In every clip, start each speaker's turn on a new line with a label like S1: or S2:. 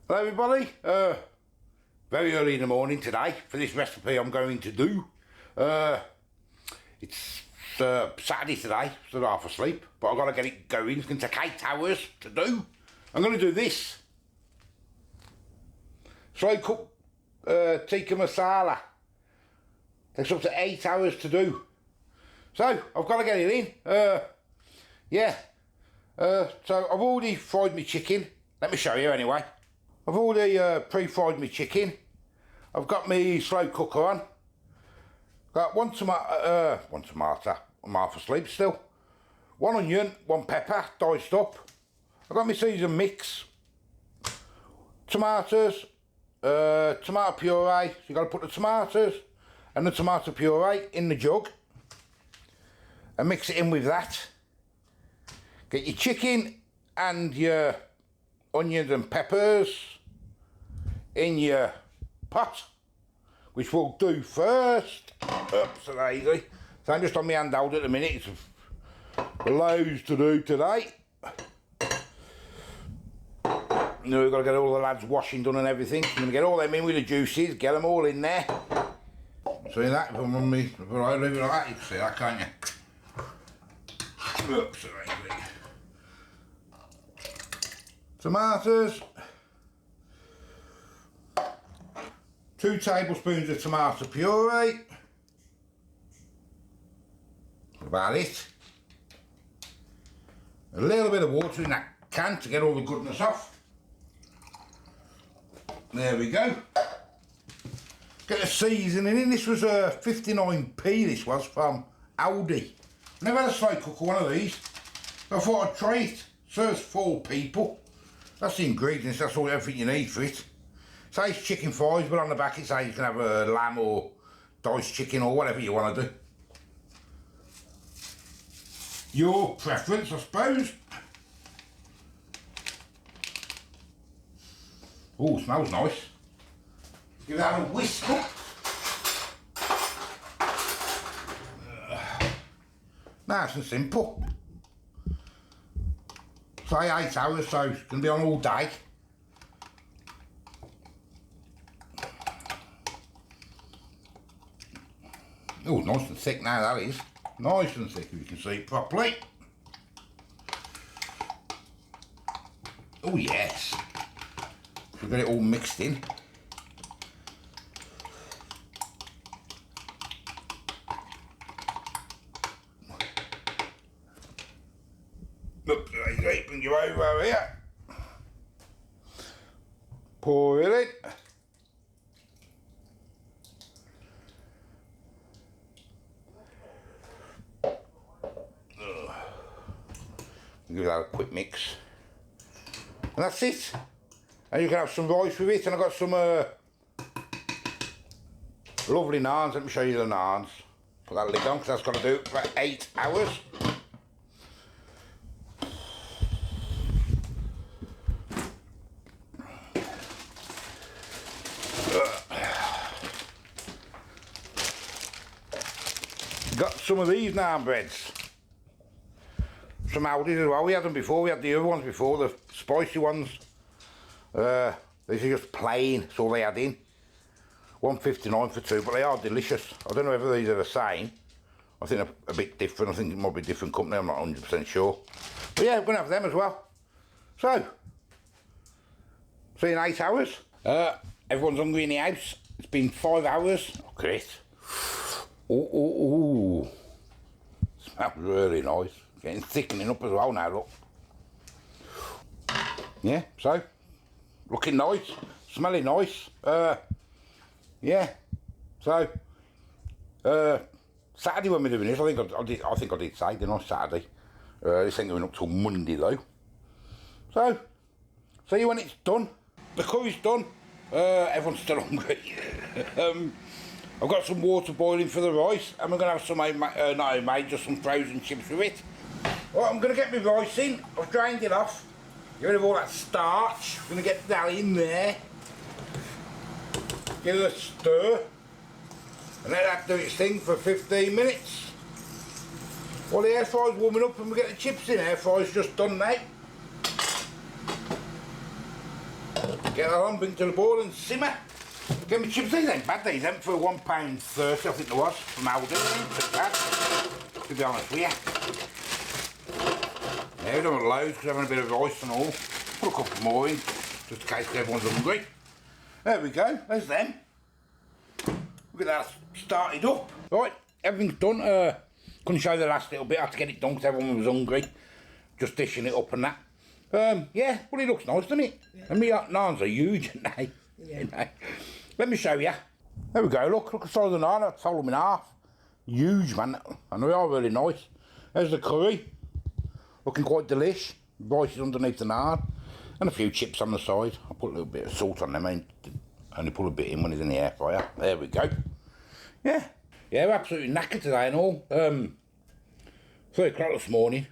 S1: Hello everybody, very early in the morning today for this recipe I'm going to do. It's Saturday today, so I'm half asleep, but I've got to get it going. It's going to take 8 hours to do. I'm going to do this. Slow cook Tikka Masala. Takes up to 8 hours to do. So, I've got to get it in. So I've already fried my chicken. Let me show you anyway. I've already pre-fried my chicken. I've got my slow cooker on. Got one tomato, I'm half asleep still. 1 onion, 1 pepper, diced up. I've got my seasoned mix. Tomatoes, tomato puree. So you've got to put the tomatoes and the tomato puree in the jug and mix it in with that. Get your chicken and your onions and peppers in your pot, which we'll do first. Oops, so easy. So I'm just on my handheld at the minute. It's loads to do today. Now we've got to get all the lads washing done and everything. I'm going to get all them in with the juices, get them all in there. See that? If I'm on me, if I leave it like that, you can see that, can't you? Oops, so easy. Tomatoes. 2 tablespoons of tomato puree. About it. A little bit of water in that can to get all the goodness off. There we go. Get the seasoning in. This was a 59p, this was from Aldi. Never had a slow cooker one of these. I thought I'd try it. Serves 4 people. That's the ingredients, that's all, everything you need for it. It says chicken thighs, but on the back it says you can have a lamb or diced chicken or whatever you want to do. Your preference, I suppose. Oh, smells nice. Give that a whisk up. Nice and simple. Say 8 hours, so it's going to be on all day. Oh, nice and thick now, that is. Nice and thick, if you can see it properly. Oh yes. We've got it all mixed in. Look, bring you over here. Pour it in. Give that a quick mix. And that's it. And you can have some rice with it. And I've got some lovely naans. Let me show you the naans. Put that lid on because that's got to do it for 8 hours. Got some of these naan breads. Some Aldi as well. We had them before. We had the other ones before, the spicy ones. These are just plain. That's all they had in. $1.59 for 2, but they are delicious. I don't know whether these are the same. I think they're a bit different. I think it might be a different company. I'm not 100% sure. But yeah, we're going to have them as well. So, see you in 8 hours. Everyone's hungry in the house. It's been 5 hours. Oh, great. Ooh. Smells really nice. Getting thickening up as well now, look. Yeah, so, looking nice, smelling nice. Yeah, so, Saturday when we're doing this, I think I did say, didn't I, Saturday. This ain't going up till Monday though. So, see you when it's done. The curry's done. Everyone's still hungry. I've got some water boiling for the rice, and we're going to have some not homemade, just some frozen chips with it. Well, I'm going to get my rice in. I've drained it off. Get rid of all that starch. I'm going to get that in there. Give it a stir. And let that do its thing for 15 minutes. While the air fryer's warming up and we get the chips in, air fryer's just done now. Get that on, bring it to the boil and simmer. Get me chips, these ain't bad, these ain't for £1.30 I think there was from Aldi. Ain't too bad, to be honest with you. Yeah, we don't want loads because having a bit of ice and all. Put a couple more in, just in case everyone's hungry. There we go, there's them. Look at that started up. Right, everything's done. Couldn't show the last little bit, I had to get it done because everyone was hungry. Just dishing it up and that. Yeah, well it looks nice, doesn't it? Yeah. And my naans are huge, aren't they? Yeah. You know. Let me show you. There we go, look at the size of the naan, I've folded them in half. Huge, man, and they are really nice. There's the curry, looking quite delish. Rice is underneath the naan. And a few chips on the side. I put a little bit of salt on them, I only put a bit in when it's in the air fryer. There we go. Yeah, we're absolutely knackered today and all. 3 o'clock this morning.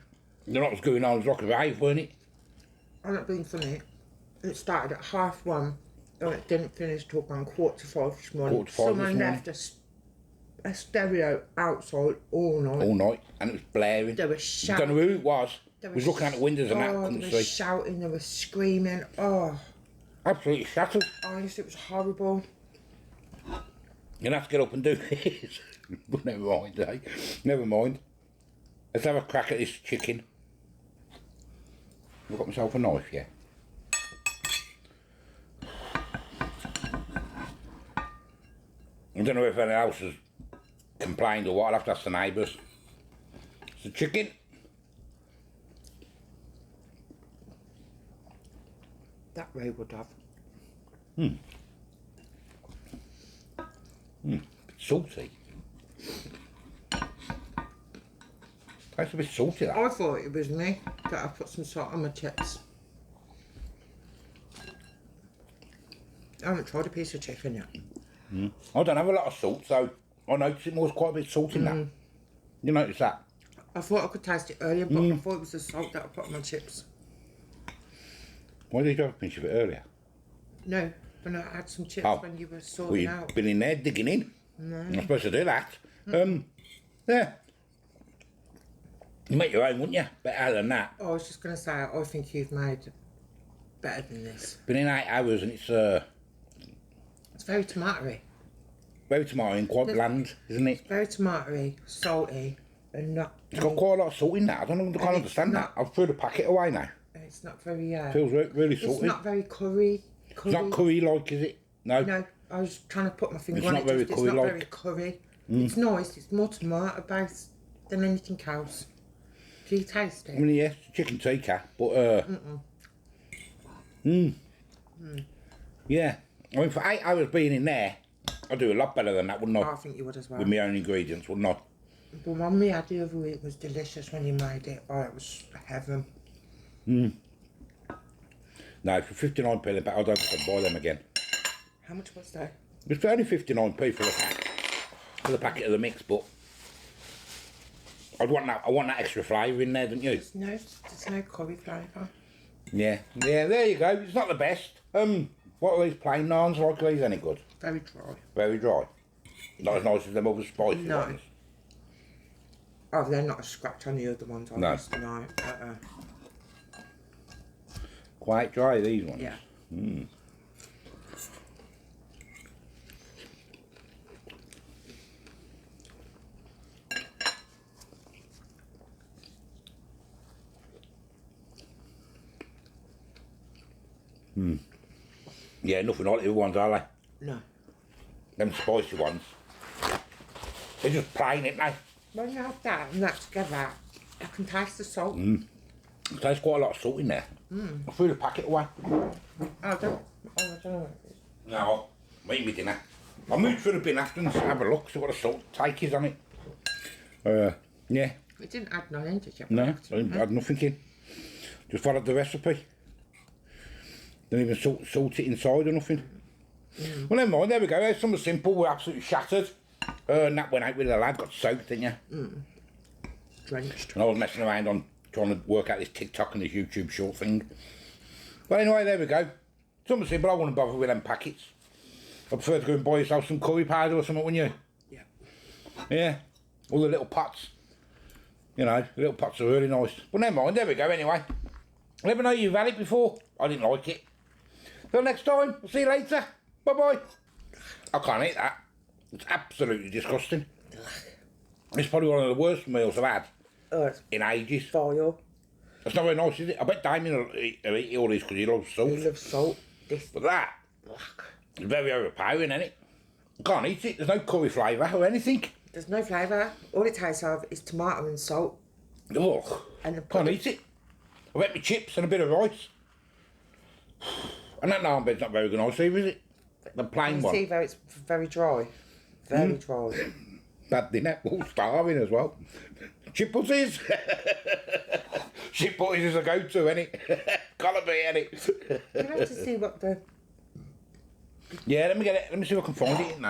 S1: The lot was going on, it was like a rave, weren't it?
S2: I'm not being funny. It started at 1:30 and it didn't finish till around 4:45 this morning. Someone left a stereo outside all night.
S1: All night, and it was blaring.
S2: They were shouting.
S1: Don't know who it was. We was looking out the windows and that, couldn't see.
S2: They were shouting, they were screaming, oh.
S1: Absolutely shattered.
S2: Honestly, it was horrible.
S1: You'll have to get up and do this. But never mind, eh? Never mind. Let's have a crack at this chicken. I've got myself a knife, yeah. I don't know if anyone else has complained or what, I'll have to ask the neighbours. It's the chicken.
S2: That Ray would have.
S1: Bit salty. Tastes a bit salty, that.
S2: I thought it was me that I put some salt on my chips. I haven't tried a piece of chicken yet.
S1: I don't have a lot of salt, so I noticed it was quite a bit salty in that. You notice that?
S2: I thought I could taste it earlier, but I thought it was the salt that I put on my chips.
S1: Why did you have a pinch of it earlier?
S2: No, when I had some chips when you were sorting
S1: well, you've
S2: out.
S1: been in there digging in.
S2: No.
S1: You're not supposed to do that. Yeah. You make your own, wouldn't you? Better than that.
S2: I was just going to say, I think you've made better than this.
S1: Been in 8 hours and it's
S2: very tomatoey.
S1: Very tomatoey and quite bland, isn't it?
S2: It's very tomatoey, salty, and not...
S1: It's got quite a lot of salt in that. I can't understand that. I've threw the packet away now.
S2: It's not very...
S1: Feels really salty.
S2: It's not very curry.
S1: It's not curry-like, is it? No.
S2: No, I was trying to put my finger on it.
S1: It's not very
S2: curry. It's nice. It's more tomato-based than anything else. Do you taste it?
S1: I mean, yes, chicken tikka, but... Yeah. I mean, for 8 hours being in there, I'd do a lot better than that, wouldn't I?
S2: I think you would as well.
S1: With my own ingredients, wouldn't I?
S2: The one we had the other week was delicious when you made it. Oh, it was heaven.
S1: No, for 59p a pack, I don't think I'd buy them again.
S2: How much was that?
S1: It's only 59p for the pack, for the packet of the mix, but I want that extra flavour in there, don't you?
S2: There's no curry flavour.
S1: Yeah, there you go. It's not the best. What are these plain naans like? Are these any good?
S2: Very dry.
S1: Very dry. Not as nice as them other spicy ones.
S2: Oh, they're not a scratch on the other ones.
S1: No.
S2: No.
S1: Quite dry, these ones.
S2: Yeah.
S1: Yeah, nothing like the other ones, are they?
S2: No.
S1: Them spicy ones. They're just plain, ain't they?
S2: When you have that and that together, I can taste the salt.
S1: There's quite a lot of salt in there. I threw the packet away.
S2: I don't know.
S1: No, I'm eating my dinner. I'll move through the bin after and have a look, see what the salt take is on it. Yeah.
S2: It didn't add nothing, did you?
S1: No, I didn't add nothing in. Just followed the recipe. Didn't even salt it inside or nothing. Well, never mind, there we go. There's something simple. We're absolutely shattered. And that went out with the lad, got soaked, didn't you?
S2: Drenched.
S1: And I was messing around on trying to work out this TikTok and this YouTube short thing. But anyway, there we go. Something simple, I wouldn't bother with them packets. I prefer to go and buy yourself some curry powder or something, wouldn't you?
S2: Yeah.
S1: Yeah. All the little pots. You know, the little pots are really nice. But never mind, there we go anyway. Let me know you've had it before. I didn't like it. Till next time, I'll see you later. Bye-bye. I can't eat that. It's absolutely disgusting. It's probably one of the worst meals I've had in ages.
S2: Vile.
S1: It's not very nice, is it? I bet Damien will eat all these because he loves salt.
S2: He loves salt.
S1: But that is very overpowering, isn't it? I can't eat it. There's no curry flavour or anything.
S2: There's no flavour. All it tastes of is tomato and salt.
S1: Ugh.
S2: And
S1: can't eat it. I bet me chips and a bit of rice. And that naan bread's not very good nice either, is it? The plain one.
S2: You see, though, it's very dry. Very dry.
S1: Bad dinner. All starving as well. Chippussies. Chippussies is a go-to, ain't it? Gotta be, ain't it?
S2: You have to see what the...
S1: Yeah, let me get it. Let me see if I can find it now.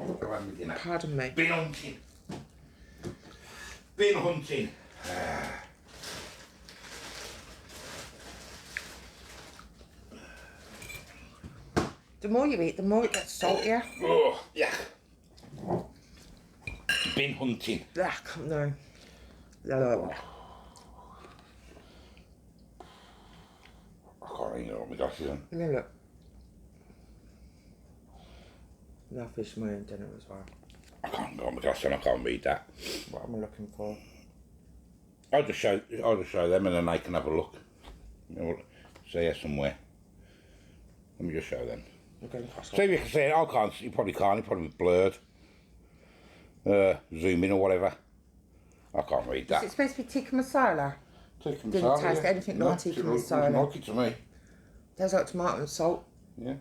S1: I'll go have my dinner.
S2: Pardon me.
S1: Bin hunting. Bin hunting.
S2: The more you eat, the more it gets saltier.
S1: Oh, yeah. Bin hunting.
S2: Ugh, no. No.
S1: I can't even know what my glasses on.
S2: Yeah, look. No fish my own dinner as well.
S1: I can't go on my glasses on. I can't read that.
S2: What am I looking for?
S1: I'll just show them and then they can have a look. You know, see here somewhere. Let me just show them. See if you can see it. I can't. You probably can't. It's probably blurred. Zoom in or whatever. I can't read that.
S2: Is it supposed to be tikka masala?
S1: Tikka
S2: Didn't
S1: masala,
S2: taste
S1: yeah.
S2: anything like tikka masala.
S1: It like it to me.
S2: There's like tomato and salt.
S1: Yeah.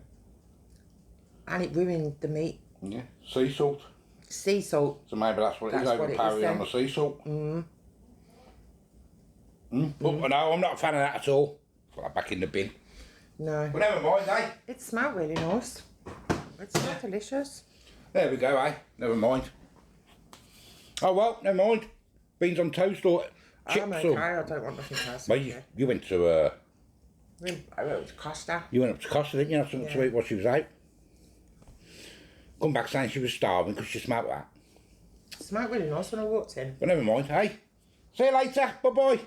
S2: And it ruined the meat.
S1: Yeah. Sea salt.
S2: Sea salt.
S1: So maybe that's what it is. Overpowering on the sea salt. But no, I'm not a fan of that at all. Put that back in the bin.
S2: No.
S1: But never mind, eh?
S2: It smelled really nice. It smelled delicious.
S1: There we go, eh? Never mind. Oh well, never mind. Beans on toast or chips
S2: I'm okay, I don't want nothing else.
S1: Well, you went to
S2: I went to Costa.
S1: you went up to Costa, didn't you? Have something to eat while she was out. Come back saying she was starving because she smelled that.
S2: It smelled really nice when I walked in.
S1: But never mind, hey? See you later. Bye bye.